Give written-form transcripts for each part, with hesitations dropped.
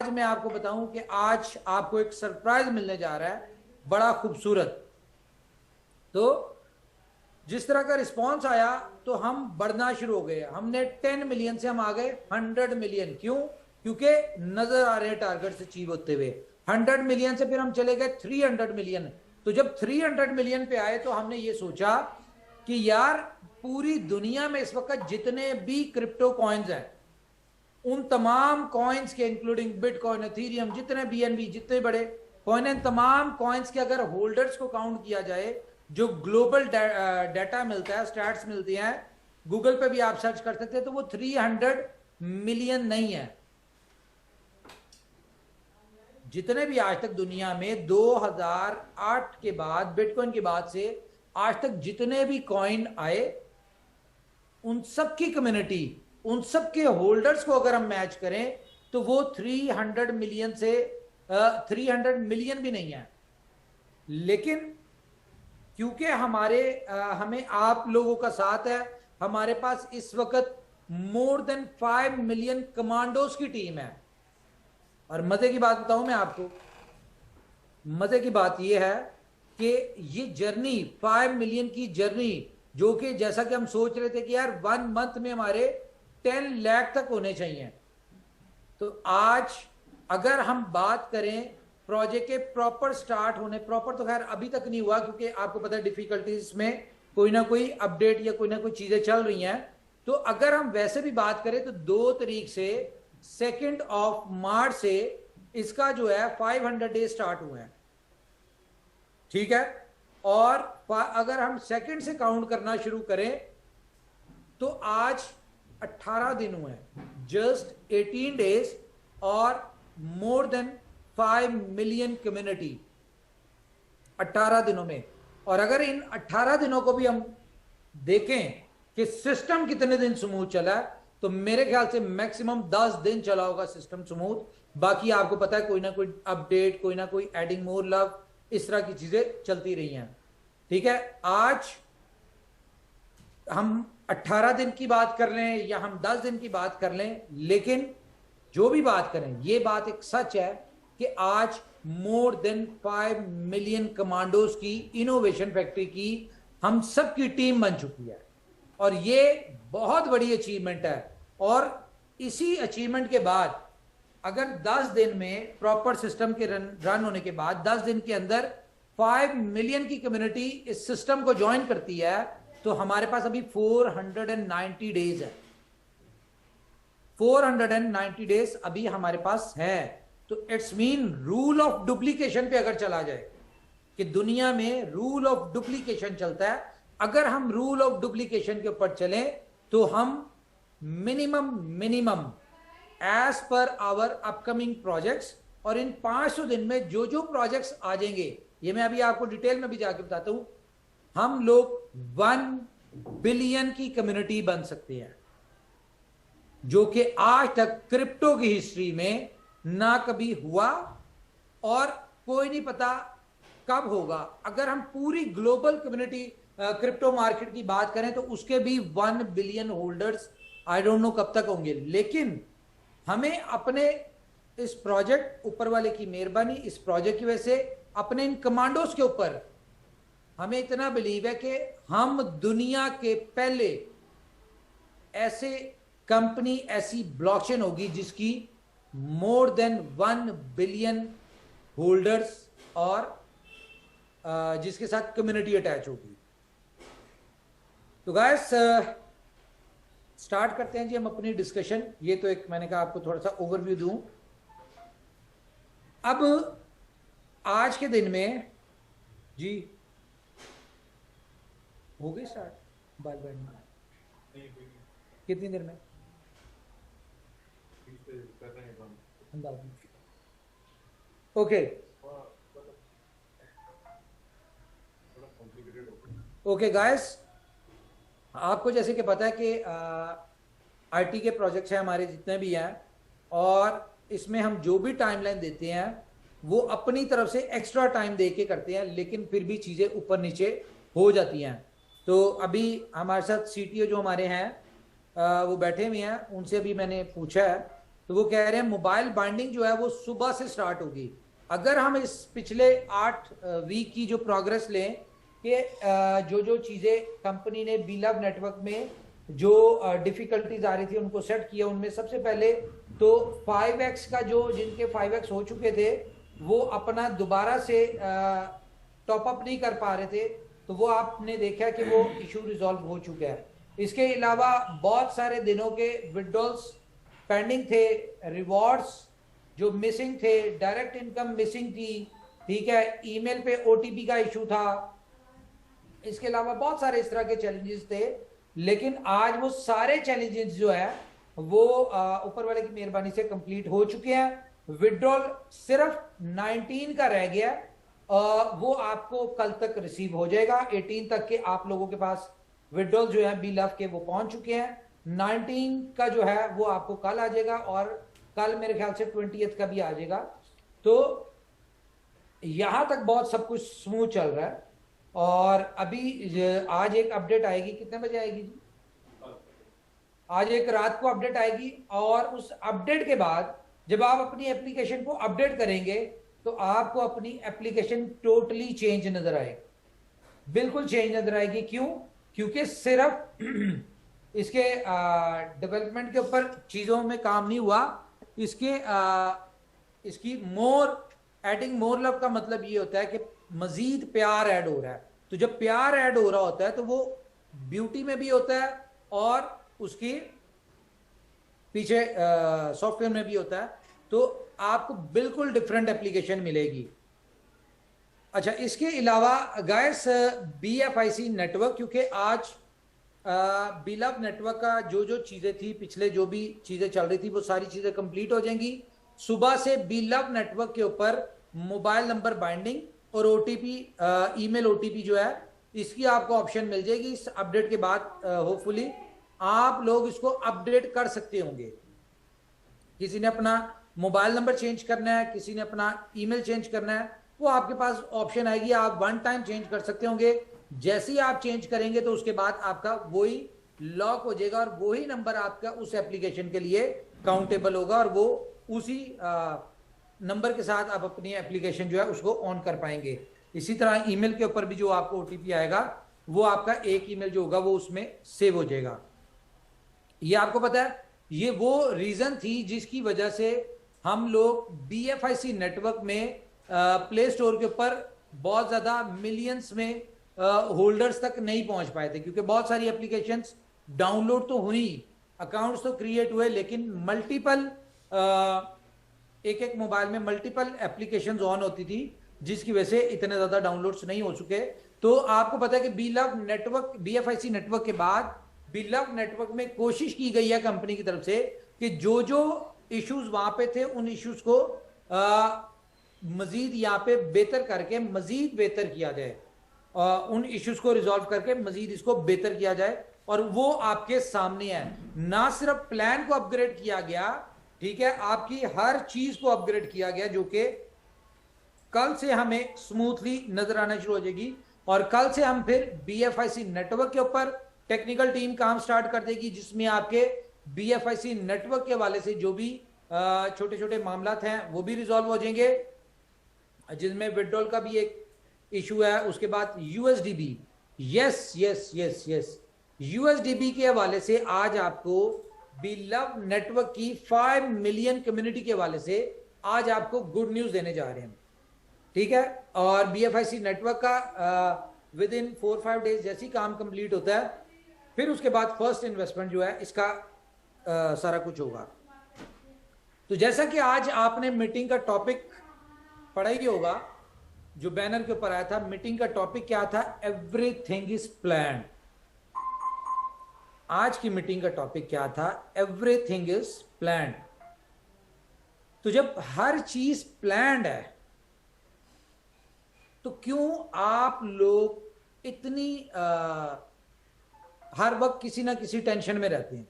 आज मैं आपको बताऊं कि आज आपको एक सरप्राइज मिलने जा रहा है, बड़ा खूबसूरत। तो जिस तरह का रिस्पांस आया तो हम बढ़ना शुरू हो गए। हमने 10 मिलियन से हम आ गए 100 मिलियन। क्यों? क्योंकि नजर आ रहे हैं टारगेट्स अचीव होते हुए। 100 मिलियन से फिर हम चले गए 300 मिलियन। तो जब 300 मिलियन पे आए तो हमने ये सोचा कि यार पूरी दुनिया में इस वक्त जितने भी क्रिप्टो कॉइन्स हैं, उन तमाम कॉइन्स के इंक्लूडिंग बिटकॉइन, एथेरियम, जितने बीएनबी, जितने बड़े कॉइन हैं, तमाम कॉइन्स के अगर होल्डर्स को काउंट किया जाए, जो ग्लोबल डाटा मिलता है, स्टैट्स मिलती हैं, गूगल पे भी आप सर्च कर सकते हैं, तो वो 300 मिलियन नहीं है। जितने भी आज तक दुनिया में 2008 के बाद, बिटकॉइन के बाद से आज तक जितने भी कॉइन आए, उन सब की कम्युनिटी, उन सब के होल्डर्स को अगर हम मैच करें तो वो 300 मिलियन से 300 मिलियन भी नहीं है। लेकिन क्योंकि हमें आप लोगों का साथ है, हमारे पास इस वक्त मोर देन 5 मिलियन कमांडोज की टीम है। और मजे की बात बताऊं मैं आपको, मजे की बात यह है कि ये जर्नी, 5 मिलियन की जर्नी, जो कि जैसा कि हम सोच रहे थे कि यार 1 मंथ में हमारे 10 लाख तक होने चाहिए। तो आज अगर हम बात करें प्रोजेक्ट के प्रॉपर स्टार्ट होने, प्रॉपर तो खैर अभी तक नहीं हुआ क्योंकि आपको पता है डिफिकल्टीज में कोई ना कोई अपडेट या कोई ना कोई चीजें चल रही हैं। तो अगर हम वैसे भी बात करें तो 2 तारीख से 2 मार्च से इसका जो है 500 डे स्टार्ट हुए हैं, ठीक है। और अगर हम सेकंड से काउंट करना शुरू करें तो आज 18 दिन हुए हैं, जस्ट 18 डेज, और मोर देन 5 मिलियन कम्युनिटी 18 दिनों में। और अगर इन 18 दिनों को भी हम देखें कि सिस्टम कितने दिन स्मूथ चला, तो मेरे ख्याल से मैक्सिमम 10 दिन चला होगा सिस्टम स्मूथ। बाकी आपको पता है कोई ना कोई अपडेट, कोई ना कोई एडिंग मोर लव, इस तरह की चीजें चलती रही हैं, ठीक है। आज हम 18 दिन की बात कर लें या हम 10 दिन की बात कर लें, लेकिन जो भी बात करें, ये बात एक सच है कि आज मोर देन 5 मिलियन कमांडोज की इनोवेशन फैक्ट्री की हम सब की टीम बन चुकी है। और ये बहुत बड़ी अचीवमेंट है। और इसी अचीवमेंट के बाद अगर 10 दिन में प्रॉपर सिस्टम के रन होने के बाद 10 दिन के अंदर 5 मिलियन की कम्युनिटी इस सिस्टम को ज्वाइन करती है, तो हमारे पास अभी 490 डेज है। 490 डेज अभी हमारे पास है। तो it's mean rule of duplication पे अगर चला जाए कि दुनिया में रूल ऑफ डुप्लीकेशन चलता है, अगर हम रूल ऑफ डुप्लीकेशन के ऊपर चलें तो हम मिनिमम एज पर आवर अपकमिंग प्रोजेक्ट्स, और इन 500 दिन में जो जो प्रोजेक्ट्स आ जाएंगे, ये मैं अभी आपको डिटेल में भी जाके बताता हूं, हम लोग 1 बिलियन की कम्युनिटी बन सकते हैं, जो कि आज तक क्रिप्टो की हिस्ट्री में ना कभी हुआ और कोई नहीं पता कब होगा। अगर हम पूरी ग्लोबल कम्युनिटी क्रिप्टो मार्केट की बात करें तो उसके भी 1 billion holders I don't know कब तक होंगे। लेकिन हमें अपने इस प्रोजेक्ट, ऊपर वाले की मेहरबानी, इस प्रोजेक्ट की वजह से अपने इन कमांडोज के ऊपर हमें इतना बिलीव है कि हम दुनिया के पहले ऐसे कंपनी, ऐसी ब्लॉकचेन होगी जिसकी मोर देन 1 बिलियन होल्डर्स और जिसके साथ कम्युनिटी अटैच होगी। तो गाइस स्टार्ट करते हैं जी हम अपनी डिस्कशन। ये तो एक मैंने कहा आपको थोड़ा सा ओवरव्यू दूं। अब आज के दिन में जी हो गई स्टार्ट बाल बैठना कितनी देर में? ओके ओके गाइस, आपको जैसे कि पता है कि आईटी के प्रोजेक्ट्स हैं हमारे जितने भी हैं, और इसमें हम जो भी टाइमलाइन देते हैं वो अपनी तरफ से एक्स्ट्रा टाइम दे के करते हैं, लेकिन फिर भी चीज़ें ऊपर नीचे हो जाती हैं। तो अभी हमारे साथ सीटीओ जो हमारे हैं वो बैठे हुए हैं, उनसे भी मैंने पूछा है तो वो कह रहे हैं मोबाइल बाइंडिंग जो है वो सुबह से स्टार्ट होगी। अगर हम इस पिछले 8 वीक की जो प्रोग्रेस लें कि जो जो चीजें कंपनी ने बीलव नेटवर्क में जो डिफिकल्टीज आ रही थी उनको सेट किया, उनमें सबसे पहले तो 5x का जो जिनके 5x हो चुके थे वो अपना दोबारा से टॉप अप नहीं कर पा रहे थे, तो वो आपने देखा कि वो इशू रिजॉल्व हो चुका है। इसके अलावा बहुत सारे दिनों के विड्रॉल्स पेंडिंग थे, रिवॉर्ड्स जो मिसिंग थे, डायरेक्ट इनकम मिसिंग थी, ठीक है, ईमेल पे ओटीपी का इशू था, इसके अलावा बहुत सारे इस तरह के चैलेंजेस थे। लेकिन आज वो सारे चैलेंजेस जो है वो ऊपर वाले की मेहरबानी से कंप्लीट हो चुके हैं। विड्रॉल सिर्फ 19 का रह गया, वो आपको कल तक रिसीव हो जाएगा। 18 तक के आप लोगों के पास विड्रॉल जो है बीलव के वो पहुंच चुके हैं। 19 का जो है वो आपको कल आ जाएगा और कल मेरे ख्याल से 20th का भी आ जाएगा। तो यहां तक बहुत सब कुछ स्मूथ चल रहा है। और अभी आज एक अपडेट आएगी, कितने बजे आएगी जी? आज एक रात को अपडेट आएगी और उस अपडेट के बाद जब आप अपनी एप्लीकेशन को अपडेट करेंगे तो आपको अपनी एप्लीकेशन टोटली चेंज नजर आएगी, बिल्कुल चेंज नजर आएगी। क्यों? क्योंकि सिर्फ इसके डेवलपमेंट के ऊपर चीजों में काम नहीं हुआ, इसकी एडिंग मोर लव का मतलब ये होता है कि मजीद प्यार ऐड हो रहा है। तो जब प्यार ऐड हो रहा होता है तो वो ब्यूटी में भी होता है और उसकी पीछे सॉफ्टवेयर में भी होता है, तो आपको बिल्कुल डिफरेंट एप्लीकेशन मिलेगी। अच्छा, इसके अलावा गाइस BFIC नेटवर्क, क्योंकि आज बीलव नेटवर्क का जो जो चीजें थी, पिछले जो भी चीजें चल रही थी वो सारी चीजें कंप्लीट हो जाएंगी। सुबह से बीलव नेटवर्क के ऊपर मोबाइल नंबर बाइंडिंग और ओटीपी, ईमेल ओटीपी जो है इसकी आपको ऑप्शन मिल जाएगी। इस अपडेट के बाद होपफुली आप लोग इसको अपडेट कर सकते होंगे। किसी ने अपना मोबाइल नंबर चेंज करना है, किसी ने अपना ईमेल चेंज करना है, वो आपके पास ऑप्शन आएगी, आप वन टाइम चेंज कर सकते होंगे। जैसे ही आप चेंज करेंगे तो उसके बाद आपका वही लॉक हो जाएगा और वही नंबर आपका उस एप्लीकेशन के लिए काउंटेबल होगा और वो उसी नंबर के साथ आप अपनी एप्लीकेशन जो है उसको ऑन कर पाएंगे। इसी तरह ईमेल के ऊपर भी जो आपको ओटीपी आएगा वो आपका एक ईमेल जो होगा वो उसमें सेव हो जाएगा। ये आपको पता है, ये वो रीजन थी जिसकी वजह से हम लोग BFIC नेटवर्क में प्ले स्टोर के ऊपर बहुत ज्यादा मिलियंस में होल्डर्स तक नहीं पहुंच पाए थे, क्योंकि बहुत सारी एप्लीकेशंस डाउनलोड तो हुई, अकाउंट्स तो क्रिएट हुए, लेकिन मल्टीपल एक एक मोबाइल में मल्टीपल एप्लीकेशंस ऑन होती थी, जिसकी वजह से इतने ज्यादा डाउनलोड्स नहीं हो चुके। तो आपको पता है कि बीलव नेटवर्क, BFIC नेटवर्क के बाद बीलव नेटवर्क में कोशिश की गई है कंपनी की तरफ से कि जो जो इश्यूज वहां पे थे उन इश्यूज को मजीद यहाँ पे बेहतर करके मजीद बेहतर किया जाए, उन इश्यूज को रिजॉल्व करके मजीद इसको बेहतर किया जाए। और वो आपके सामने है, ना सिर्फ प्लान को अपग्रेड किया गया, ठीक है, आपकी हर चीज को अपग्रेड किया गया, जो कि कल से हमें स्मूथली नजर आना शुरू हो जाएगी। और कल से हम फिर BFIC नेटवर्क के ऊपर टेक्निकल टीम काम स्टार्ट कर देगी, जिसमें आपके BFIC नेटवर्क के हवाले से जो भी छोटे छोटे मामला हैं वो भी रिजॉल्व हो जाएंगे, जिसमें विड्रॉल का भी एक इशू है। उसके बाद USDB, yes yes yes yes, USDB के हवाले से आज आपको बीलव नेटवर्क की 5 मिलियन कम्युनिटी के हवाले से आज आपको गुड न्यूज देने जा रहे हैं, ठीक है। और BFIC नेटवर्क का विद इन 4-5 डेज जैसी काम कंप्लीट होता है, फिर उसके बाद फर्स्ट इन्वेस्टमेंट जो है इसका सारा कुछ होगा। तो जैसा कि आज आपने मीटिंग का टॉपिक पढ़ा ही होगा, जो बैनर के ऊपर आया था, मीटिंग का टॉपिक क्या था? Everything is planned. आज की मीटिंग का टॉपिक क्या था? Everything is planned. तो जब हर चीज प्लान्ड है तो क्यों आप लोग इतनी हर वक्त किसी ना किसी टेंशन में रहते हैं?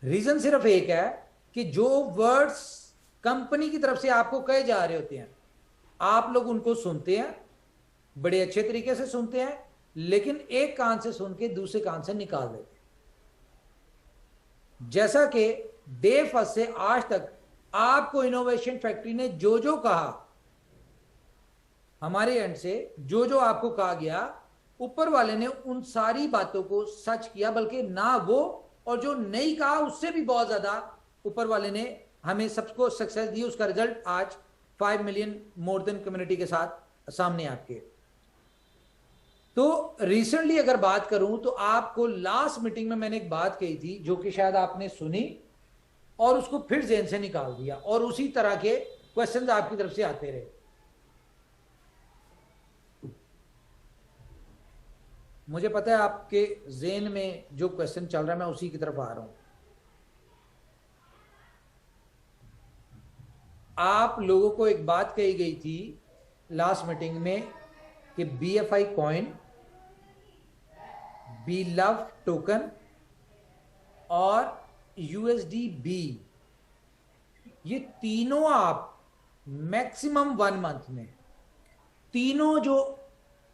रीजन सिर्फ एक है कि जो वर्ड्स कंपनी की तरफ से आपको कहे जा रहे होते हैं, आप लोग उनको सुनते हैं, बड़े अच्छे तरीके से सुनते हैं, लेकिन एक कान से सुन के दूसरे कान से निकाल देते हैं। जैसा कि डे फर्स्ट से आज तक आपको इनोवेशन फैक्ट्री ने जो जो कहा, हमारे एंड से जो जो आपको कहा गया, ऊपर वाले ने उन सारी बातों को सच किया, बल्कि ना वो, और जो नहीं कहा उससे भी बहुत ज्यादा ऊपर वाले ने हमें सबको सक्सेस दी। उसका रिजल्ट आज 5 मिलियन मोर देन कम्युनिटी के साथ सामने आपके। तो रिसेंटली अगर बात करूं तो आपको लास्ट मीटिंग में मैंने एक बात कही थी जो कि शायद आपने सुनी और उसको फिर जेन से निकाल दिया, और उसी तरह के क्वेश्चंस आपकी तरफ से आते रहे। मुझे पता है आपके जेन में जो क्वेश्चन चल रहा है, मैं उसी की तरफ आ रहा हूं। आप लोगों को एक बात कही गई थी लास्ट मीटिंग में कि BFI coin, B love token और USDB, ये तीनों आप मैक्सिमम 1 मंथ में, तीनों जो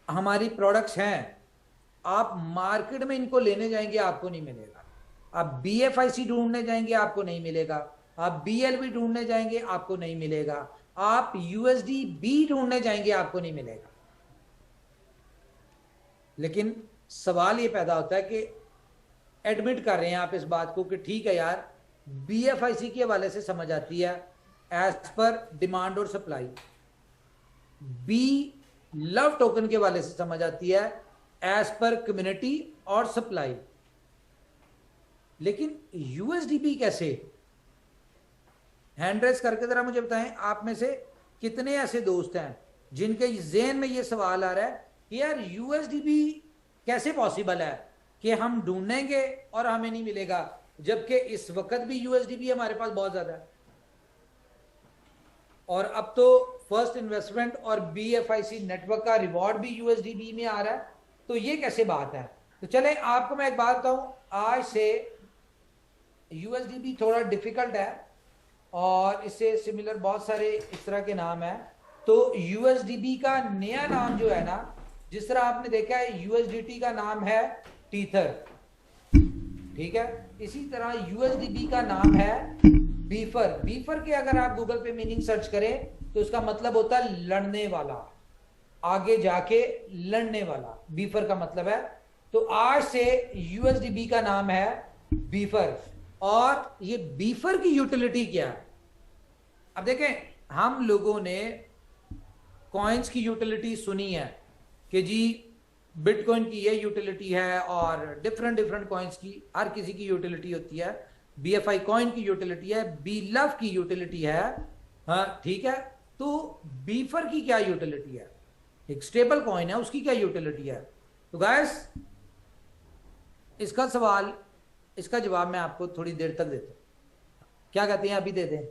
हमारी प्रोडक्ट्स हैं, आप मार्केट में इनको लेने जाएंगे आपको नहीं मिलेगा। आप BFIC ढूंढने जाएंगे आपको नहीं मिलेगा, आप BLV ढूंढने जाएंगे आपको नहीं मिलेगा, आप USDB ढूंढने जाएंगे आपको नहीं मिलेगा। लेकिन सवाल ये पैदा होता है कि एडमिट कर रहे हैं आप इस बात को कि ठीक है यार, BFIC के हवाले से समझ आती है एज पर डिमांड और सप्लाई, बी लव टोकन के हवाले से समझ आती है एज पर कम्युनिटी और सप्लाई, लेकिन USDB कैसे? हैंड रेस करके जरा मुझे बताएं, आप में से कितने ऐसे दोस्त हैं जिनके जेहन में ये सवाल आ रहा है कि यार USDB कैसे पॉसिबल है कि हम ढूंढेंगे और हमें नहीं मिलेगा, जबकि इस वक्त भी USDB हमारे पास बहुत ज्यादा है, और अब तो फर्स्ट इन्वेस्टमेंट और BFIC नेटवर्क का रिवॉर्ड भी USDB में आ रहा है। तो ये कैसे बात है? तो चले आपको मैं एक बात बताऊं, आज से USDB थोड़ा डिफिकल्ट है और इससे सिमिलर बहुत सारे इस तरह के नाम है। तो USDB का नया नाम जो है ना, जिस तरह आपने देखा है USDT का नाम है टीथर, ठीक है, इसी तरह USDB का नाम है बीफर। बीफर के अगर आप गूगल पे मीनिंग सर्च करें तो उसका मतलब होता है लड़ने वाला, आगे जाके लड़ने वाला, बीफर का मतलब है। तो आज से USDB का नाम है बीफर, और ये बीफर की यूटिलिटी क्या है? अब देखें, हम लोगों ने कॉइन्स की यूटिलिटी सुनी है कि जी बिटकॉइन की ये यूटिलिटी है और डिफरेंट डिफरेंट कॉइन्स की हर किसी की यूटिलिटी होती है। BFI कॉइन की यूटिलिटी है, बी लव की यूटिलिटी है, हाँ ठीक है। तो बीफर की क्या यूटिलिटी है? एक स्टेबल कॉइन है, उसकी क्या यूटिलिटी है? तो गाइस इसका सवाल, इसका जवाब मैं आपको थोड़ी देर तक देता हूं। क्या कहते हैं, अभी दे दें?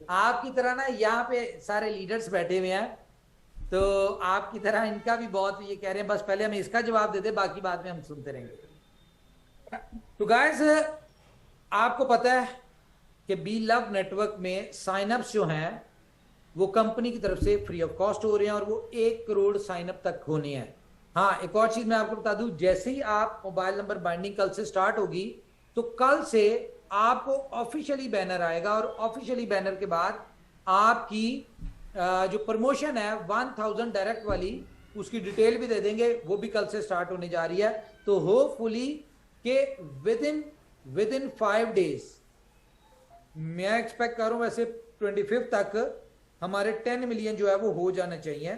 आपकी तरह ना यहाँ पे सारे लीडर्स बैठे हुए हैं, तो आपकी तरह इनका भी बहुत ये कह रहे हैं बस पहले हमें इसका जवाब दे दे, बाकी बाद में हम सुनते रहेंगे। तो गाइस आपको पता है कि बी लव नेटवर्क में साइनअप्स जो हैं वो कंपनी की तरफ से फ्री ऑफ कॉस्ट हो रहे हैं, और वो 1 करोड़ साइनअप तक होने हैं। हाँ, एक और चीज मैं आपको बता दूं, जैसे ही आप मोबाइल नंबर बाइंडिंग कल से स्टार्ट होगी, तो कल से आपको ऑफिशियली बैनर आएगा, और ऑफिशियली बैनर के बाद आपकी जो प्रमोशन है 1000 डायरेक्ट वाली, उसकी डिटेल भी दे देंगे, वो भी कल से स्टार्ट होने जा रही है। तो होपफुली के विद इन 5 डेज, मैं एक्सपेक्ट कर रहा हूं वैसे 25 तक हमारे 10 मिलियन जो है वो हो जाना चाहिए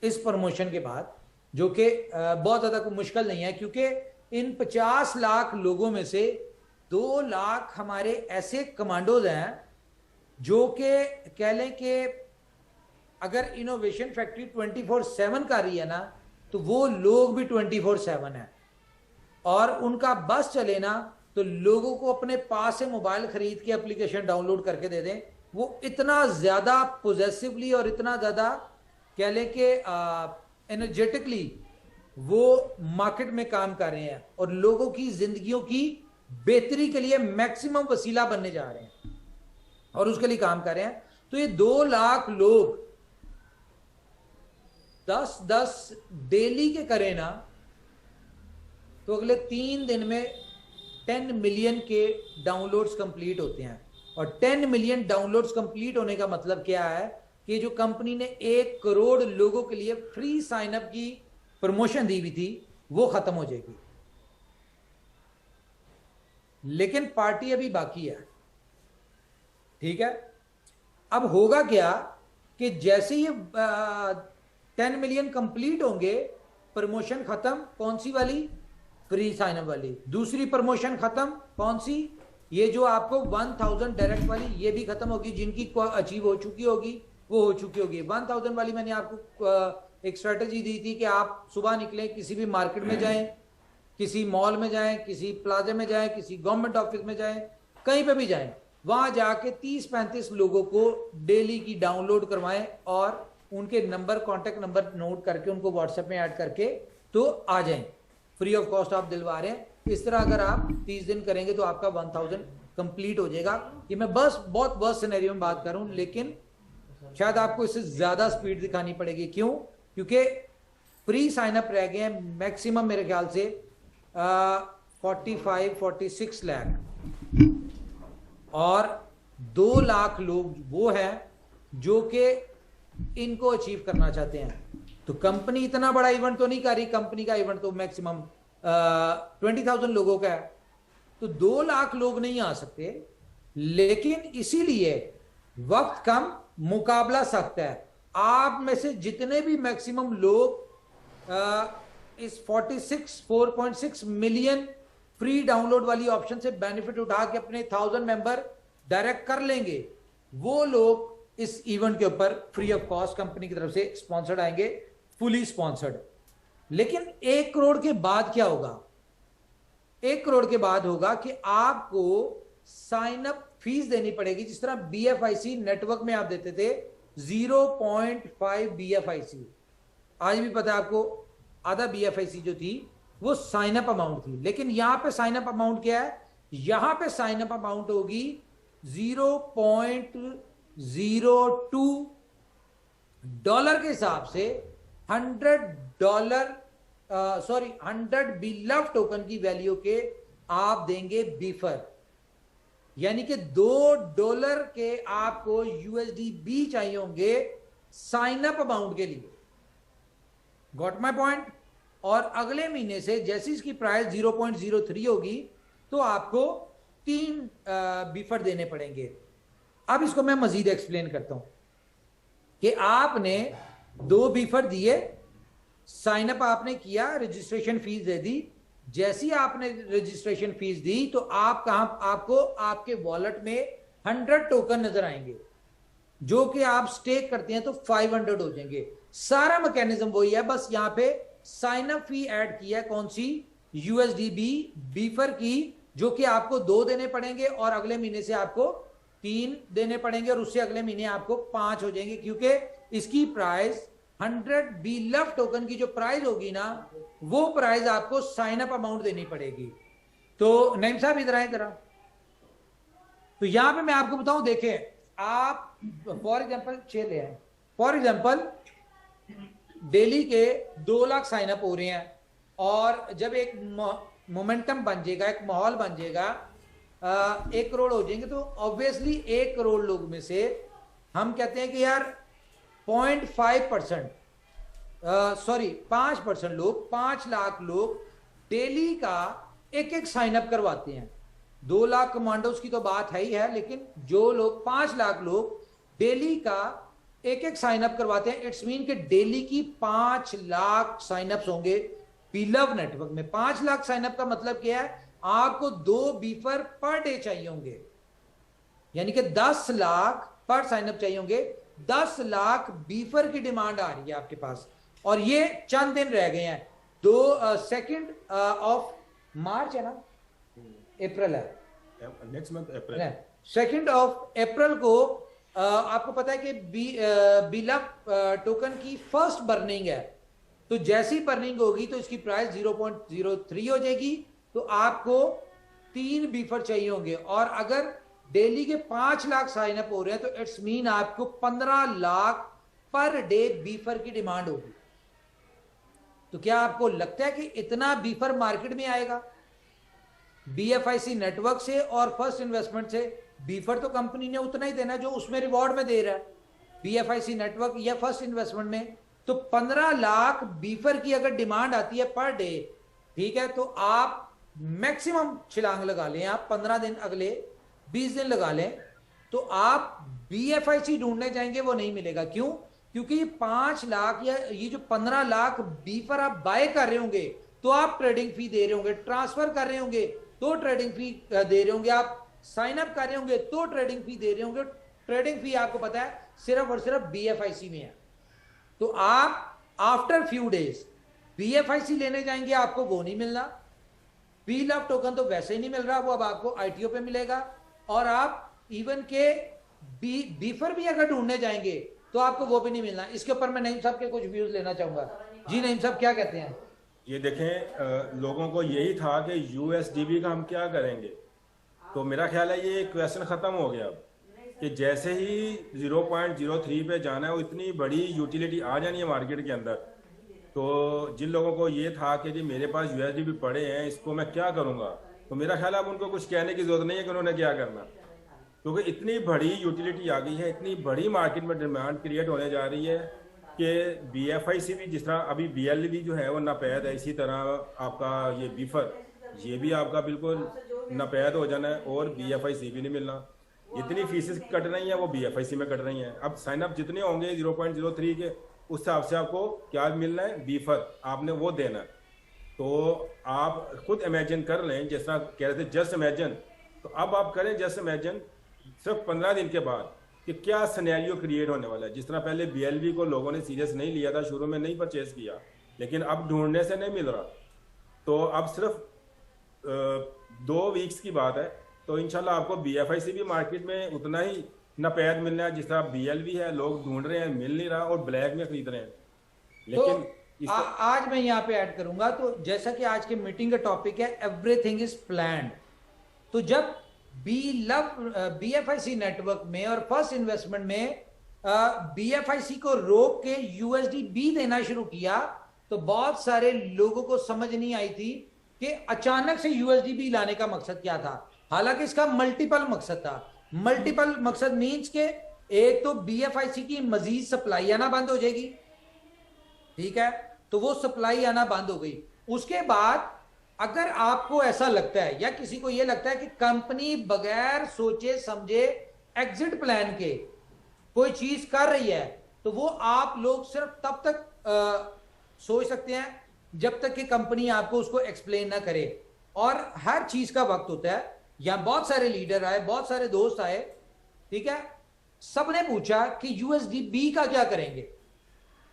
इस प्रमोशन के बाद, जो कि बहुत ज्यादा कोई मुश्किल नहीं है, क्योंकि इन 50 लाख लोगों में से 2 लाख हमारे ऐसे कमांडोज हैं जो कि कह लें कि अगर इनोवेशन फैक्ट्री 24/7 कर रही है ना, तो वो लोग भी 24/7 है, और उनका बस चले ना तो लोगों को अपने पास से मोबाइल खरीद के एप्लीकेशन डाउनलोड करके दे दें। वो इतना ज्यादा पोजेसिवली और इतना ज्यादा कह लें कि एनर्जेटिकली वो मार्केट में काम कर रहे हैं, और लोगों की जिंदगियों की बेहतरी के लिए मैक्सिमम वसीला बनने जा रहे हैं, और उसके लिए काम कर रहे हैं। तो ये 2 लाख लोग 10-10 डेली के करें ना, तो अगले 3 दिन में 10 मिलियन के डाउनलोड्स कंप्लीट होते हैं। और 10 मिलियन डाउनलोड्स कंप्लीट होने का मतलब क्या है कि जो कंपनी ने 1 करोड़ लोगों के लिए फ्री साइन अप की प्रमोशन दी हुई थी वो खत्म हो जाएगी। लेकिन पार्टी अभी बाकी है, ठीक है। अब होगा क्या कि जैसे ही 10 मिलियन कंप्लीट होंगे, प्रमोशन खत्म, कौन सी वाली? फ्री साइन अप वाली। दूसरी प्रमोशन खत्म, कौन सी? ये जो आपको 1000 डायरेक्ट वाली, ये भी खत्म होगी। जिनकी अचीव हो चुकी होगी वो हो चुकी होगी। 1000 वाली मैंने आपको एक स्ट्रेटेजी दी थी कि आप सुबह निकले, किसी भी मार्केट में जाएं, किसी मॉल में जाएं, किसी प्लाजा में जाएं, किसी गवर्नमेंट ऑफिस में जाएं, कहीं पे भी जाएं, वहां जाके 30-35 लोगों को डेली की डाउनलोड करवाएं और उनके नंबर, कॉन्टेक्ट नंबर नोट करके उनको व्हाट्सएप में ऐड करके तो आ जाएं। फ्री ऑफ कॉस्ट आप दिलवा रहे हैं। इस तरह अगर आप 30 दिन करेंगे तो आपका 1000 कंप्लीट हो जाएगा। ये मैं बस बहुत वर्स्ट सिनेरियो में बात करूं, लेकिन शायद आपको इससे ज्यादा स्पीड दिखानी पड़ेगी। क्यों? क्योंकि फ्री साइन अप रह गए हैं मैक्सिमम मेरे ख्याल से 45-46 लाख, और 2 लाख लोग वो हैं जो कि इनको अचीव करना चाहते हैं। तो कंपनी इतना बड़ा इवेंट तो नहीं कर रही, कंपनी का इवेंट तो मैक्सिमम 20,000 लोगों का है, तो 2 लाख लोग नहीं आ सकते। लेकिन इसीलिए वक्त कम, मुकाबला सख्त है। आप में से जितने भी मैक्सिमम लोग इस 4.6 मिलियन फ्री डाउनलोड वाली ऑप्शन से बेनिफिट उठा के अपने 1000 मेंबर डायरेक्ट कर लेंगे, वो लोग इस इवेंट के ऊपर फ्री ऑफ कॉस्ट कंपनी की तरफ से स्पॉन्सर्ड आएंगे, फुली स्पॉन्सर्ड। लेकिन 1 करोड़ के बाद क्या होगा? 1 करोड़ के बाद होगा कि आपको साइन अप फीस देनी पड़ेगी। जिस तरह BFIC नेटवर्क में आप देते थे 0.5 BFIC, आज भी पता है आपको, आधा BFIC जो थी वो साइन अप अमाउंट थी। लेकिन यहां पे साइन अप अमाउंट क्या है? यहां पे साइन अप अमाउंट होगी 0.02 डॉलर के हिसाब से 100 बिलव टोकन की वैल्यू के आप देंगे बीफर। यानी कि $2 के आपको USD चाहिए होंगे साइन अप अमाउंट के लिए। Got my point? और अगले महीने से जैसे इसकी प्राइस 0.03 होगी तो आपको 3 बीफर देने पड़ेंगे। अब इसको मैं मजीद एक्सप्लेन करता हूं कि आपने 2 बीफर दिए, साइन अप आपने किया, रजिस्ट्रेशन फीस दे दी। जैसी आपने रजिस्ट्रेशन फीस दी तो आपको आपके वॉलेट में 100 टोकन नजर आएंगे, जो कि आप स्टेक करते हैं तो 500 हो जाएंगे। सारा मैकेनिज्म वही है, बस यहां पे साइन अप फी ऐड किया है। कौन सी? USDB बीफर की, जो कि आपको 2 देने पड़ेंगे और अगले महीने से आपको 3 देने पड़ेंगे और उससे अगले महीने आपको 5 हो जाएंगे, क्योंकि इसकी प्राइस 100 बिलव टोकन की जो प्राइस होगी ना, वो प्राइस आपको साइन अप अमाउंट देनी पड़ेगी। तो नईम साहब इधर आए जरा। तो यहां पे मैं आपको बताऊं, देखें आप फॉर एग्जांपल 6 ले आए। फॉर एग्जांपल डेली के 2 लाख साइन अप हो रहे हैं, और जब एक मोमेंटम बन जाएगा, एक माहौल बन जाएगा, 1 करोड़ हो जाएंगे, तो ऑब्वियसली 1 करोड़ लोग में से हम कहते हैं कि यार 0.5%, 5% लोग, 5 लाख लोग डेली का एक साइन अप करवाते हैं। 2 लाख कमांडोज की तो बात है ही है, लेकिन जो लोग 5 लाख लोग डेली का एक साइन अप करवाते हैं, इट्स मीन कि डेली की 5 लाख साइन अप्स होंगे बिलव नेटवर्क में। 5 लाख साइन अप का मतलब क्या है? आपको 2 बीफर पर डे चाहिए होंगे, यानी कि 10 लाख पर साइन अप चाहिए होंगे। 10 लाख बीफर की डिमांड आ रही है आपके पास, और ये चंद दिन रह गए हैं। 2 ऑफ मार्च है ना, अप्रैल है, next month April, 2 of April को आपको पता है कि बिलव टोकन की फर्स्ट बर्निंग है। तो जैसी बर्निंग होगी तो इसकी प्राइस 0.03 हो जाएगी, तो आपको 3 बीफर चाहिए होंगे। और अगर डेली के 5 लाख साइन अप हो रहे हैं तो इट्स मीन आपको 15 लाख पर डे बीफर की डिमांड होगी। तो क्या आपको लगता है कि इतना बीफर मार्केट में आएगा? BFIC नेटवर्क से और फर्स्ट इन्वेस्टमेंट से। बीफर तो कंपनी ने उतना ही देना जो उसमें रिवॉर्ड में दे रहा है, BFIC नेटवर्क या फर्स्ट इन्वेस्टमेंट में। तो 15 लाख बीफर की अगर डिमांड आती है पर डे, ठीक है, तो आप मैक्सिमम छलांग लगा लें, आप 15 दिन, अगले 20 दिन लगा लें, तो आप BFIC ढूंढने जाएंगे वो नहीं मिलेगा। क्यों? क्योंकि ये 5 लाख या ये जो 15 लाख बीफर आप बाय कर रहे होंगे तो आप ट्रेडिंग फी दे रहे होंगे, ट्रांसफर कर रहे होंगे तो ट्रेडिंग फी दे रहे होंगे, आप साइन अप कर रहे होंगे तो ट्रेडिंग फी दे रहे होंगे। ट्रेडिंग फी आपको पता है सिर्फ और सिर्फ BFIC में है। तो आप आफ्टर फ्यू डेज BFIC लेने जाएंगे, आपको वो नहीं मिलना। व्हील ऑफ टोकन तो वैसे ही नहीं मिल रहा, वो अब आपको ITO पे मिलेगा। और आप इवन के बीफर भी अगर ढूंढने जाएंगे तो आपको वो भी नहीं मिलना। इसके ऊपर मैं नईम साहब के कुछ व्यूज लेना चाहूंगा। जी नईम साहब क्या कहते हैं? ये देखें, लोगों को यही था कि USDB का हम क्या करेंगे, तो मेरा ख्याल है ये क्वेश्चन ख़त्म हो गया अब, कि जैसे ही 0.03 पे जाना है, वो इतनी बड़ी यूटिलिटी आ जानी है मार्केट के अंदर। तो जिन लोगों को ये था कि जी मेरे पास USDB पड़े हैं, इसको मैं क्या करूँगा, तो मेरा ख्याल है अब उनको कुछ कहने की ज़रूरत नहीं है कि उन्होंने क्या करना, क्योंकि इतनी बड़ी यूटिलिटी आ गई है, इतनी बड़ी मार्केट में डिमांड क्रिएट होने जा रही है कि BFIC भी, जिस तरह अभी BLV जो है वो नापैद है, इसी तरह आपका ये बीफर, ये भी आपका बिल्कुल नापैद हो जाना है और BFIC भी नहीं मिलना। जितनी फीसेस कट रही हैं वो BFIC में कट रही हैं। अब साइन अप जितने होंगे 0.03 के, उस हिसाब से आपको क्या मिलना है, बीफर आपने वो देना है। तो आप खुद इमेजिन कर लें, जिस तरह कह रहे थे जस्ट इमेजिन, तो अब आप करें जस्ट इमेजिन सिर्फ 15 दिन के बाद कि क्या सिनेरियो क्रिएट होने वाला है। जिस तरह पहले BLV को लोगों ने सीरियस नहीं लिया था, शुरू में नहीं परचेज किया, लेकिन अब ढूंढने से नहीं मिल रहा, तो अब सिर्फ 2 वीक्स की बात है, तो इंशाल्लाह आपको BFIC भी मार्केट में उतना ही नापैद मिलना है जिस तरह BLV है। लोग ढूंढ रहे हैं, मिल नहीं रहा और ब्लैक में खरीद रहे हैं। लेकिन तो आज मैं यहाँ पे ऐड करूंगा, तो जैसा कि आज के मीटिंग का टॉपिक है एवरीथिंग इज प्लान्ड, तो जब BFIC नेटवर्क में और फर्स्ट इन्वेस्टमेंट में BFIC को रोक के USDB देना शुरू किया, तो बहुत सारे लोगों को समझ नहीं आई थी कि अचानक से USDB लाने का मकसद क्या था। हालांकि इसका मल्टीपल मकसद था। मल्टीपल मकसद मींस के एक तो BFIC की मजीद सप्लाई आना बंद हो जाएगी, ठीक है, तो वो सप्लाई आना बंद हो गई। उसके बाद अगर आपको ऐसा लगता है या किसी को यह लगता है कि कंपनी बगैर सोचे समझे एग्जिट प्लान के कोई चीज कर रही है, तो वो आप लोग सिर्फ तब तक सोच सकते हैं जब तक कि कंपनी आपको उसको एक्सप्लेन ना करे। और हर चीज का वक्त होता है। यहां बहुत सारे लीडर आए, बहुत सारे दोस्त आए, ठीक है, सबने पूछा कि USDB का क्या करेंगे।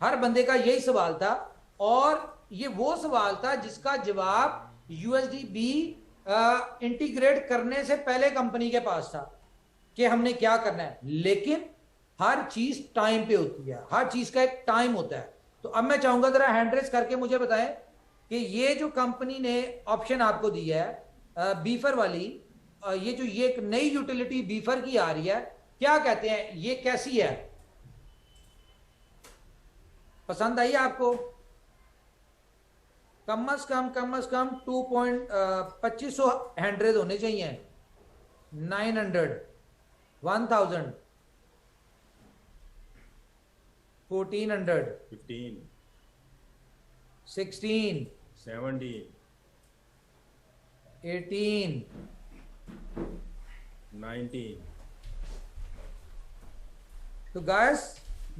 हर बंदे का यही सवाल था, और ये वो सवाल था जिसका जवाब USDB इंटीग्रेट करने से पहले कंपनी के पास था कि हमने क्या करना है। लेकिन हर चीज टाइम पे होती है, हर चीज का एक टाइम होता है। तो अब मैं चाहूंगा जरा हैंड रेज करके मुझे बताएं कि ये जो कंपनी ने ऑप्शन आपको दिया है बीफर वाली, ये जो ये एक नई यूटिलिटी बीफर की आ रही है, क्या कहते हैं, ये कैसी है? पसंद आई आपको? कम अज कम 2.2500 हैंड्रेड होने चाहिए, 900, 1000, 1400, 15, 16, 17, 18, 19। तो गाइस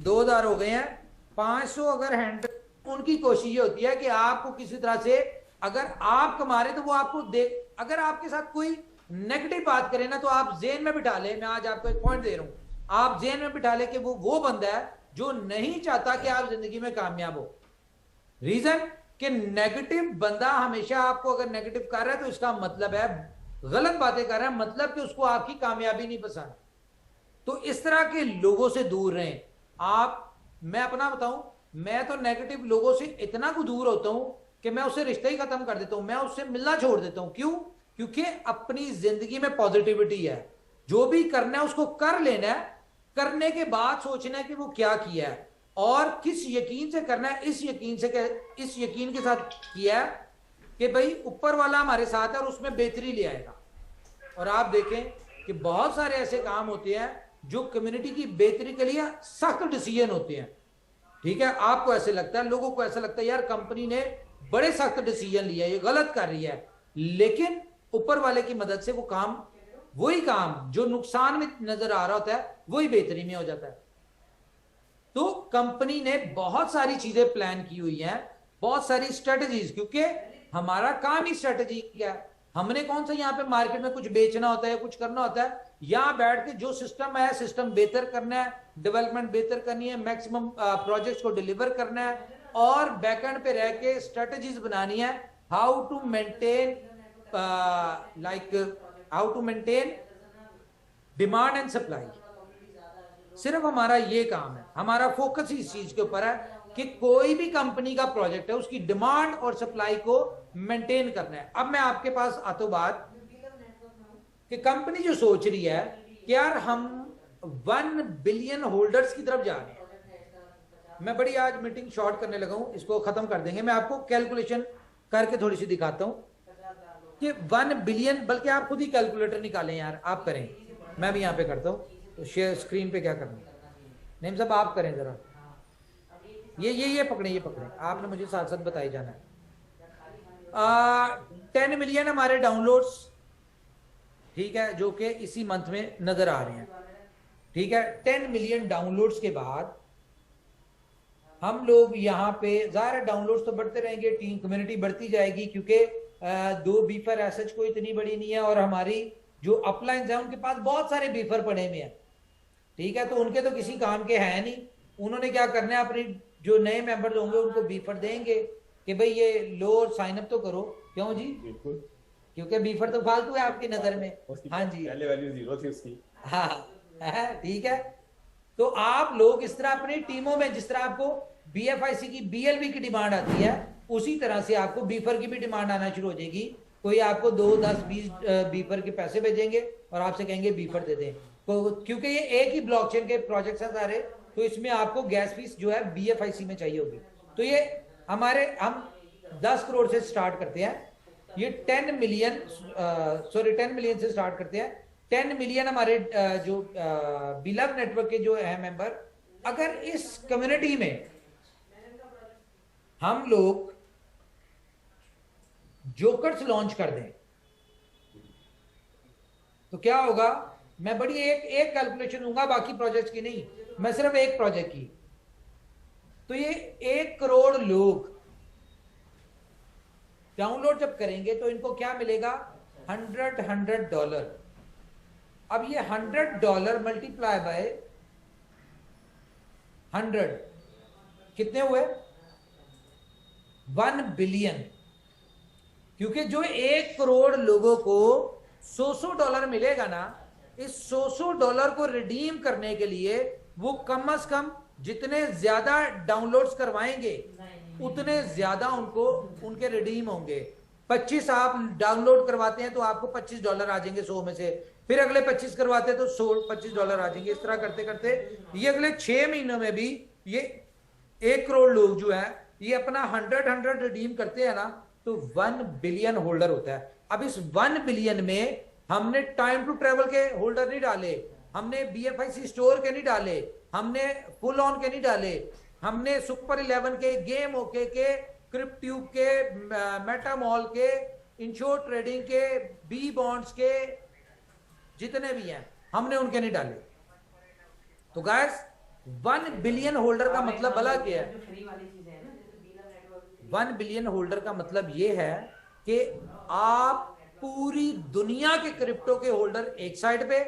2000 हो गए हैं। 500 अगर हैंड्रेड, उनकी कोशिश ये होती है कि आपको किसी तरह से, अगर आप कमा रहे तो वो आपको दे, अगर आपके साथ कोई नेगेटिव बात करे ना, तो आप जेन में बिठा ले, मैं आज आपको एक पॉइंट दे रहा हूं, आप जेन में बिठा ले कि वो बंदा है जो नहीं चाहता कि आप जिंदगी में कामयाब हो। रीजन कि नेगेटिव बंदा हमेशा आपको अगर नेगेटिव कर रहा है तो इसका मतलब है गलत बातें कर रहा है, मतलब कि उसको आपकी कामयाबी नहीं पसंद। तो इस तरह के लोगों से दूर रहें आप। मैं अपना बताऊं, मैं तो नेगेटिव लोगों से इतना को दूर होता हूं कि मैं उससे रिश्ता ही खत्म कर देता हूं, मैं उससे मिलना छोड़ देता हूं। क्यों? क्योंकि अपनी जिंदगी में पॉजिटिविटी है, जो भी करना है उसको कर लेना है, करने के बाद सोचना है कि वो क्या किया है और किस यकीन से करना है। इस यकीन के साथ किया है कि भाई ऊपर वाला हमारे साथ है और उसमें बेहतरी ले आएगा। और आप देखें कि बहुत सारे ऐसे काम होते हैं जो कम्युनिटी की बेहतरी के लिए सख्त डिसीजन होते हैं। ठीक है, आपको ऐसे लगता है, लोगों को ऐसा लगता है यार कंपनी ने बड़े सख्त डिसीजन लिया, ये गलत कर रही है, लेकिन ऊपर वाले की मदद से वो काम, वही काम जो नुकसान में नजर आ रहा होता है वही बेहतरी में हो जाता है। तो कंपनी ने बहुत सारी चीजें प्लान की हुई हैं, बहुत सारी स्ट्रेटजीज, क्योंकि हमारा काम ही स्ट्रेटजी क्या है। हमने कौन सा यहाँ पे मार्केट में कुछ बेचना होता है, कुछ करना होता है। यहां बैठ के जो सिस्टम है, सिस्टम बेहतर करना है, डेवलपमेंट बेहतर करनी है, मैक्सिमम प्रोजेक्ट्स को डिलीवर करना है, और बैकएंड पे रह के स्ट्रेटजीज बनानी है, how to maintain how to maintain demand and supply. सिर्फ हमारा ये काम है, हमारा फोकस ही इस चीज के ऊपर है कि कोई भी कंपनी का प्रोजेक्ट है उसकी डिमांड और सप्लाई को मेंटेन करना है। अब मैं आपके पास आता हूं बात कि कंपनी जो सोच रही है कि यार हम 1 बिलियन होल्डर्स की तरफ जा रहे हैं। मैं बड़ी आज मीटिंग शॉर्ट करने लगा हूं, इसको खत्म कर देंगे। मैं आपको कैलकुलेशन करके थोड़ी सी दिखाता हूं कि 1 बिलियन, बल्कि आप खुद ही कैलकुलेटर निकालें यार, आप करें, मैं भी यहां पे करता हूं। तो शेयर स्क्रीन पे क्या करना है, नेम साहब आप करें जरा, ये पकड़े, ये पकड़े, आपने मुझे साथ साथ बताई जाना है। 10 मिलियन हमारे डाउनलोड्स, ठीक है, जो कि इसी मंथ में नजर आ रहे हैं। ठीक है, 10 मिलियन डाउनलोड्स के बाद हम लोग यहाँ पे, ज़ाहिर डाउनलोड्स तो बढ़ते रहेंगे, टीम कम्युनिटी बढ़ती जाएगी, क्योंकि 2 बीफर एसएच कोई इतनी बड़ी नहीं है, और हमारी जो अपलाइंस है उनके पास बहुत सारे बीफर पड़े हुए हैं। ठीक है, तो उनके तो किसी काम के हैं नहीं, उन्होंने क्या करना है, अपनी जो नए मेंबर्स होंगे उनको बीफर देंगे कि भाई ये लो और साइन अप तो करो। क्यों जी? बिल्कुल, क्योंकि बीफर तो फालतू है आपकी नजर में। हाँ जी, पहले वैल्यू 0 थी उसकी। हाँ, ठीक है। तो आप लोग इस तरह अपनी टीमों में, जिस तरह आपको बीएफआईसी की बीएलबी की डिमांड आती है, उसी तरह से आपको बीफर की भी डिमांड आना शुरू हो जाएगी। कोई आपको 2, 10, 20 बीफर के पैसे भेजेंगे और आपसे कहेंगे बीफर दे दें, तो क्योंकि ये एक ही ब्लॉकचेन के प्रोजेक्ट्स हैं सारे, तो इसमें आपको गैस फीस जो है बीएफआईसी में चाहिए होगी। तो ये हम 10 करोड़ से स्टार्ट करते हैं, ये 10 मिलियन से स्टार्ट करते हैं। 10 मिलियन हमारे जो बिलव नेटवर्क के जो है मेंबर, अगर इस कम्युनिटी में हम लोग जोकर्स लॉन्च कर दें तो क्या होगा। मैं बड़ी एक कैलकुलेशन दूंगा, बाकी प्रोजेक्ट्स की नहीं, मैं सिर्फ एक प्रोजेक्ट की। तो ये 1 करोड़ लोग डाउनलोड जब करेंगे तो इनको क्या मिलेगा, $100। अब ये $100 मल्टीप्लाई बाय 100 कितने हुए, 1 बिलियन। क्योंकि जो 1 करोड़ लोगों को $100 मिलेगा ना, इस $100 को रिडीम करने के लिए वो कम से कम जितने ज्यादा डाउनलोड्स करवाएंगे उतने ज्यादा उनको उनके रिडीम होंगे। 25 आप डाउनलोड करवाते हैं तो आपको $25 आ जाएंगे 100 में से, फिर अगले 25 करवाते हैं तो $25 आ जाएंगे। इस तरह करते करते ये अगले 6 महीनों में भी ये 1 करोड़ लोग जो है ये अपना 100 रिडीम करते हैं ना, तो 1 बिलियन होल्डर होता है। अब इस 1 बिलियन में हमने टाइम टू ट्रेवल के होल्डर नहीं डाले, हमने बीएफआईसी स्टोर के नहीं डाले, हमने फुल ऑन के नहीं डाले, हमने सुपर 11 के, गेम ओके के, क्रिप्ट्यूब के, मेटामॉल के, इंश्योर ट्रेडिंग के, बी बॉन्ड्स के, जितने भी हैं हमने उनके नहीं डाले। तो गाइस 1 बिलियन होल्डर का मतलब भला क्या है? 1 बिलियन होल्डर का मतलब यह है कि आप पूरी दुनिया के क्रिप्टो के होल्डर एक साइड पे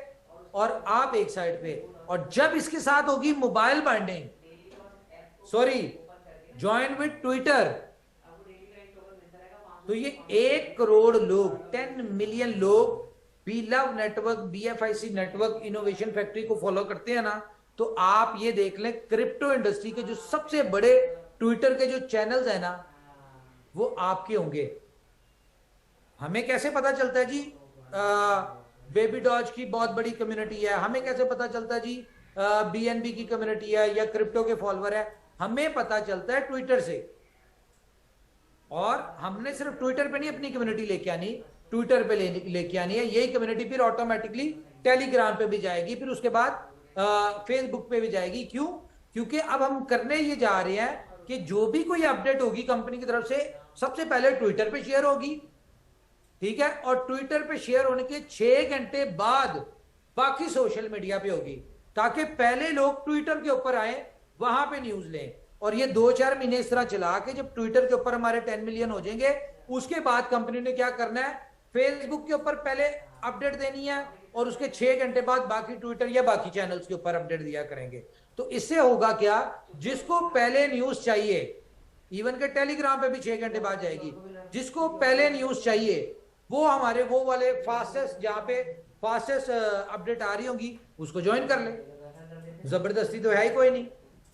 और आप एक साइड पे, और जब इसके साथ होगी mobile binding, sorry join with Twitter, तो ये 1 करोड़ लोग, 10 मिलियन लोग बीलव नेटवर्क, बीएफआईसी नेटवर्क इनोवेशन फैक्ट्री को फॉलो करते हैं ना, तो आप ये देख लें क्रिप्टो इंडस्ट्री के जो सबसे बड़े ट्विटर के जो चैनल्स हैं ना, वो आपके होंगे। हमें कैसे पता चलता है जी बेबी डॉज की बहुत बड़ी कम्युनिटी है, हमें कैसे पता चलता है जी बीएनबी की कम्युनिटी है या क्रिप्टो के फॉलोअर है? हमें पता चलता है ट्विटर से। और हमने सिर्फ ट्विटर पे नहीं अपनी कम्युनिटी लेके आनी, ट्विटर पे लेके आनी है। यही कम्युनिटी फिर ऑटोमेटिकली टेलीग्राम पे भी जाएगी, फिर उसके बाद फेसबुक पे भी जाएगी। क्यों? क्योंकि अब हम करने ये जा रहे हैं कि जो भी कोई अपडेट होगी कंपनी की तरफ से सबसे पहले ट्विटर पे शेयर होगी, ठीक है, और ट्विटर पे शेयर होने के 6 घंटे बाद बाकी सोशल मीडिया पे होगी, ताकि पहले लोग ट्विटर के ऊपर आए, वहां पे न्यूज लें। और ये 2-4 महीने इस तरह चला के जब ट्विटर के ऊपर हमारे 10 मिलियन हो जाएंगे, उसके बाद कंपनी ने क्या करना है, फेसबुक के ऊपर पहले अपडेट देनी है और उसके 6 घंटे बाद बाकी ट्विटर या बाकी चैनल्स के ऊपर अपडेट दिया करेंगे। तो इससे होगा क्या, जिसको पहले न्यूज चाहिए, इवन के टेलीग्राम पे भी 6 घंटे बाद जाएगी, जिसको पहले न्यूज चाहिए वो हमारे वो वाले फास्टेस्ट, जहां पे फास्टेस्ट अपडेट आ रही होंगी उसको ज्वाइन कर ले। जबरदस्ती तो है ही कोई नहीं,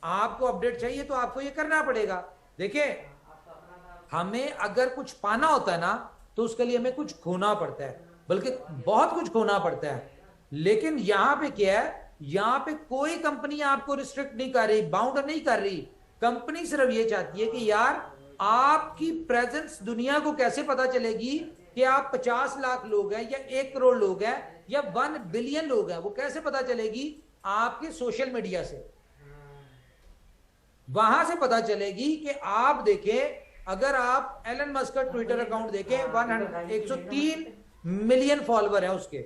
आपको अपडेट चाहिए तो आपको ये करना पड़ेगा। देखिए, हमें अगर कुछ पाना होता है ना तो उसके लिए हमें कुछ खोना पड़ता है, बल्कि बहुत कुछ खोना पड़ता है। लेकिन यहां पे क्या है, यहां पे कोई कंपनी आपको रिस्ट्रिक्ट नहीं कर रही, बाउंड नहीं कर रही। कंपनी सिर्फ ये चाहती है कि यार आपकी प्रेजेंस दुनिया को कैसे पता चलेगी कि आप 50 लाख लोग हैं या 1 करोड़ लोग हैं या 1 बिलियन लोग हैं, वो कैसे पता चलेगी? आपके सोशल मीडिया से, वहां से पता चलेगी। कि आप देखें, अगर आप एलन मस्क का ट्विटर अकाउंट देखें, 103 मिलियन फॉलोवर है उसके,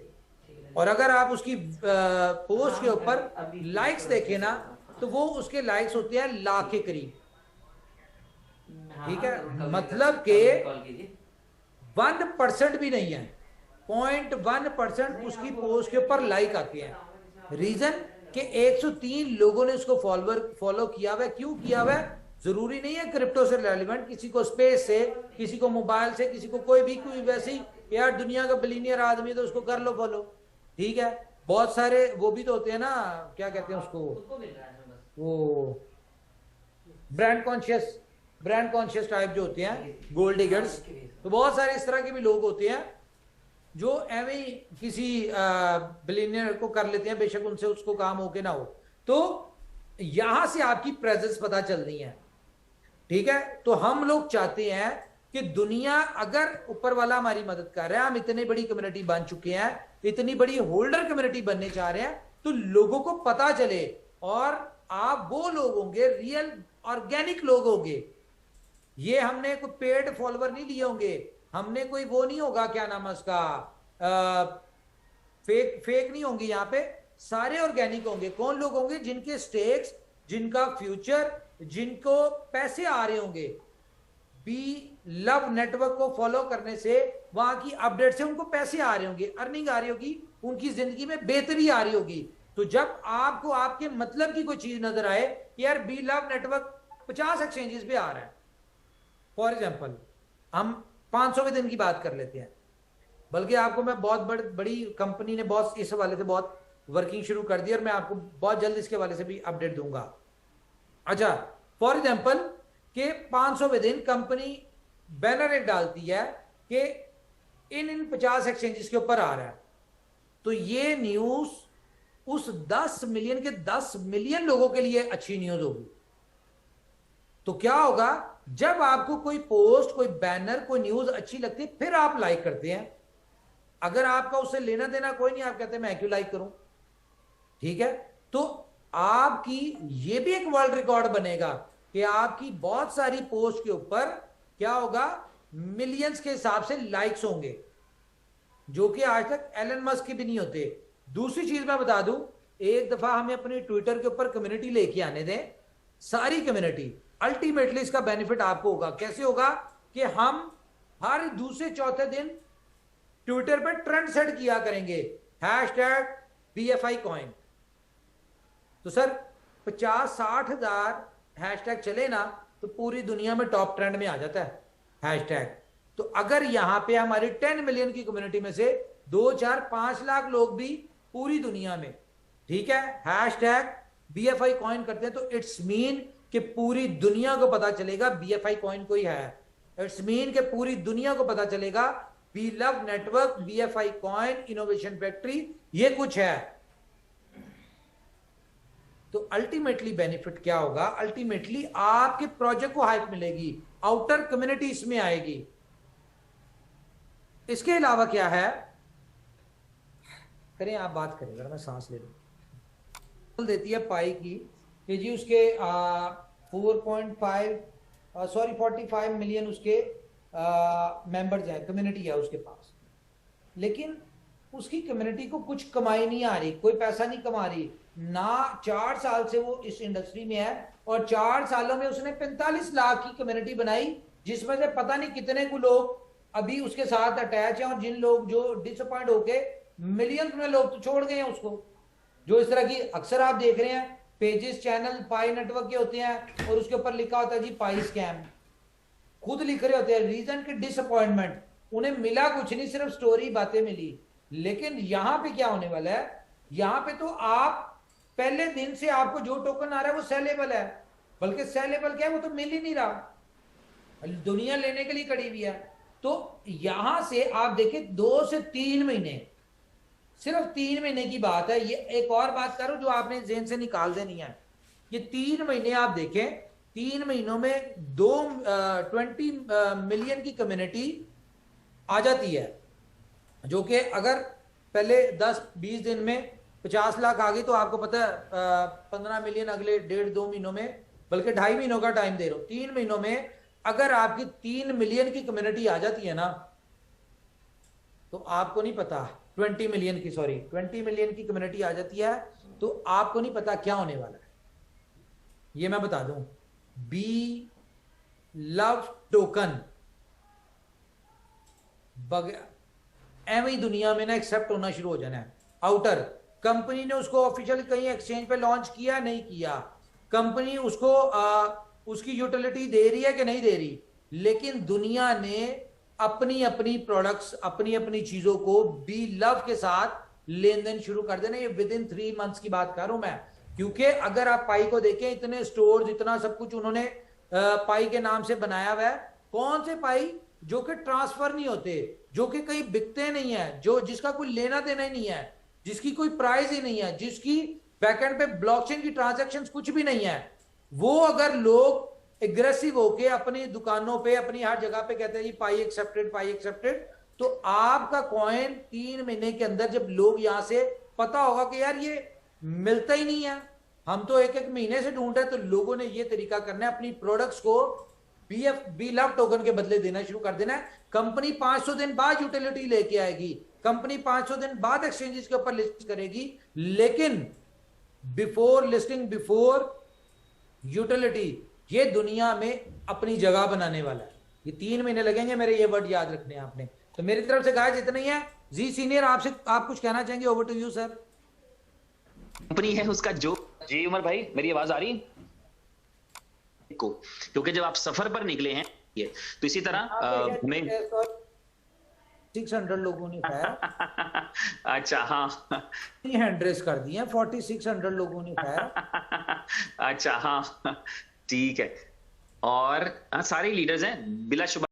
और अगर आप उसकी पोस्ट के ऊपर लाइक्स देखें ना तो वो उसके लाइक्स होते हैं लाख के करीब, ठीक है। मतलब के 1% भी नहीं है, 0.1% उसकी पोस्ट के ऊपर लाइक आते हैं। रीजन कि 103 लोगों ने उसको फॉलो किया हुआ है। क्यों किया हुआ है? जरूरी नहीं है क्रिप्टो से रेलिवेंट, किसी को स्पेस से, किसी को मोबाइल से, किसी को कोई भी, कोई वैसे ही यार दुनिया का बिलियनियर आदमी तो उसको कर लो फॉलो, ठीक है। बहुत सारे वो भी तो होते हैं ना, क्या कहते हैं उसको, वो ब्रांड कॉन्शियस टाइप जो होते हैं, गोल्ड डिगर्स। तो बहुत सारे इस तरह के भी लोग होते हैं जो एवं ही किसी बिलियनियर को कर लेते हैं, बेशक उनसे उसको काम हो के ना हो। तो यहां से आपकी प्रेजेंस पता चल रही है, ठीक है। तो हम लोग चाहते हैं कि दुनिया, अगर ऊपर वाला हमारी मदद कर रहा है, हम इतनी बड़ी कम्युनिटी बन चुके हैं, इतनी बड़ी होल्डर कम्युनिटी बनने चाह रहे हैं, तो लोगों को पता चले। और आप वो लोग होंगे, रियल ऑर्गेनिक लोग होंगे। ये हमने कोई पेड फॉलोवर नहीं लिए होंगे, हमने कोई वो नहीं होगा, क्या नाम है उसका, फेक नहीं होंगे। यहाँ पे सारे ऑर्गेनिक होंगे। कौन लोग होंगे? जिनके स्टेक्स, जिनका फ्यूचर, जिनको पैसे आ रहे होंगे। बी लव नेटवर्क को फॉलो करने से, वहां की अपडेट से उनको पैसे आ रहे होंगे, अर्निंग आ रही होगी, उनकी जिंदगी में बेहतरी आ रही होगी। तो जब आपको आपके मतलब की कोई चीज नजर आए कि यार बी लव नेटवर्क 50 एक्सचेंजेस पे आ रहा है, फॉर एग्जाम्पल हम 500वें दिन की बात कर लेते हैं, बल्कि आपको मैं बहुत बड़ी कंपनी ने बहुत इस हवाले से बहुत वर्किंग शुरू कर दी, और मैं आपको बहुत जल्द इसके हवाले से भी अपडेट दूंगा। अच्छा, फॉर एग्जाम्पल कि 500वें दिन कंपनी बैनर एक डालती है कि इन 50 एक्सचेंजेस के ऊपर आ रहा है, तो ये न्यूज उस 10 मिलियन के 10 मिलियन लोगों के लिए अच्छी न्यूज होगी। तो क्या होगा, जब आपको कोई पोस्ट, कोई बैनर, कोई न्यूज अच्छी लगती है, फिर आप लाइक करते हैं। अगर आपका उससे लेना देना कोई नहीं, आप कहते हैं मैं क्यों लाइक करूं, ठीक है। तो आपकी ये भी एक वर्ल्ड रिकॉर्ड बनेगा कि आपकी बहुत सारी पोस्ट के ऊपर क्या होगा, मिलियंस के हिसाब से लाइक्स होंगे, जो कि आज तक एलन मस्क के भी नहीं होते। दूसरी चीज मैं बता दूं, एक दफा हमें अपनी ट्विटर के ऊपर कम्युनिटी लेके आने दें, सारी कम्युनिटी। अल्टीमेटली इसका बेनिफिट आपको होगा। कैसे होगा कि हम हर दूसरे चौथे दिन ट्विटर पर ट्रेंड सेट किया करेंगे, #BFI कॉइन। तो सर 50-60 हजार हैशटैग चले ना तो पूरी दुनिया में टॉप ट्रेंड में आ जाता है हैशटैग। तो अगर यहां पे हमारी 10 मिलियन की कम्युनिटी में से 2, 4, 5 लाख लोग भी पूरी दुनिया में, ठीक है, #BFI कॉइन करते हैं, तो इट्स मीन कि पूरी दुनिया को पता चलेगा BFI कॉइन कोई है। इट्स मीन कि पूरी दुनिया को पता चलेगा B love network, BFI coin, innovation factory, ये कुछ है। तो अल्टीमेटली बेनिफिट क्या होगा? अल्टीमेटली आपके प्रोजेक्ट को हाइप मिलेगी, आउटर कम्युनिटी इसमें आएगी। इसके अलावा क्या है, करें आप बात करें, अगर मैं सांस ले लूं। देती है पाई की कि जी उसके 45 मिलियन उसके मेंबर्स हैं, कम्युनिटी है उसके पास, लेकिन उसकी कम्युनिटी को कुछ कमाई नहीं आ रही, कोई पैसा नहीं कमा रही ना। 4 साल से वो इस इंडस्ट्री में है और 4 सालों में उसने 45 लाख की कम्युनिटी बनाई, जिसमें से पता नहीं कितने को लोग अभी उसके साथ अटैच हैं, और जिन लोग जो डिसअपॉइंट होके मिलियंस में लोग तो छोड़ गए हैं उसको। जो इस तरह की अक्सर आप देख रहे हैं पेजेस, चैनल पाई नेटवर्क के होते हैं और उसके ऊपर लिखा होता है जी पाई स्कैम, खुद लिख रहे होते हैं रीजन के डिसअपॉइंटमेंट, उन्हें मिला कुछ नहीं, सिर्फ स्टोरी बातें मिली। लेकिन यहां पे क्या होने वाला है, यहां पे तो आप पहले दिन से आपको जो टोकन आ रहा है वो सेलेबल है, बल्कि सेलेबल क्या है, वो तो मिल ही नहीं रहा, दुनिया लेने के लिए खड़ी हुई है। तो यहां से आप देखें 2 से 3 महीने, सिर्फ 3 महीने की बात है ये। एक और बात करो जो आपने जेहन से निकाल देनी है, ये 3 महीने आप देखें, 3 महीनों में 20 मिलियन की कम्युनिटी आ जाती है, जो कि अगर पहले 10-20 दिन में 50 लाख आ गई तो आपको पता है 15 मिलियन अगले 1.5-2 महीनों में, बल्कि 2.5 महीनों का टाइम दे रहा हूं। 3 महीनों में अगर आपकी 3 मिलियन की कम्युनिटी आ जाती है ना, तो आपको नहीं पता 20 मिलियन की कम्युनिटी आ जाती है, तो आपको नहीं पता क्या होने वाला है। ये मैं बता दूं, बी लव टोकन एवं ही दुनिया में ना एक्सेप्ट होना शुरू हो जाना है। आउटर कंपनी ने उसको ऑफिशियली कहीं एक्सचेंज पे लॉन्च किया, नहीं किया, कंपनी उसको उसकी यूटिलिटी दे रही है कि नहीं दे रही, लेकिन दुनिया ने अपनी अपनी प्रोडक्ट्स, अपनी अपनी चीजों को बी लव के साथ लेन देन शुरू कर देना। ये विद इन 3 मंथ्स की बात कर रहा हूं मैं, क्योंकि अगर आप पाई को देखें, इतने स्टोर्स, इतना सब कुछ उन्होंने पाई के नाम से बनाया हुआ है। कौन से पाई? जो कि ट्रांसफर नहीं होते, जो कि कहीं बिकते नहीं है, जो जिसका कोई लेना देना ही नहीं है, जिसकी कोई प्राइस ही नहीं है, जिसकी बैकएंड पे ब्लॉकचेन की ट्रांजैक्शंस कुछ भी नहीं है, वो अगर लोग एग्रेसिव होके अपनी दुकानों पे, अपनी हर जगह पे कहते हैं जी पाई एक्सेप्टेड, पाई एक्सेप्टेड, तो आपका कॉइन 3 महीने के अंदर जब लोग यहां से पता होगा कि यार ये मिलता ही नहीं है, हम तो 1-1 महीने से ढूंढ रहे हैं, तो लोगों ने ये तरीका करना है, अपनी प्रोडक्ट्स को बी लव टोकन के बदले देना शुरू कर देना है। कंपनी 500 दिन बाद यूटिलिटी लेके आएगी, कंपनी 500 दिन बाद एक्सचेंजेस के ऊपर लिस्ट करेगी, लेकिन बिफोर लिस्टिंग, बिफोर यूटिलिटी, ये दुनिया में अपनी जगह बनाने वाला है। ये 3 महीने लगेंगे, मेरे ये वर्ड याद रखने हैं आपने। तो मेरी तरफ से गाइस इतना ही है। जी सीनियर, आपसे आप कुछ कहना चाहेंगे? Over to you sir. Company है उसका जो, जी उमर भाई मेरी आवाज आ रही को, क्योंकि जब आप सफर पर निकले हैं ये, तो इसी तरह हमें 600 लोगों ने फायर अच्छा हाँ हैंड रेस कर दिए, 4600 लोगों ने फायर अच्छा हाँ ठीक है, और सारे लीडर्स हैं बिला शुबा।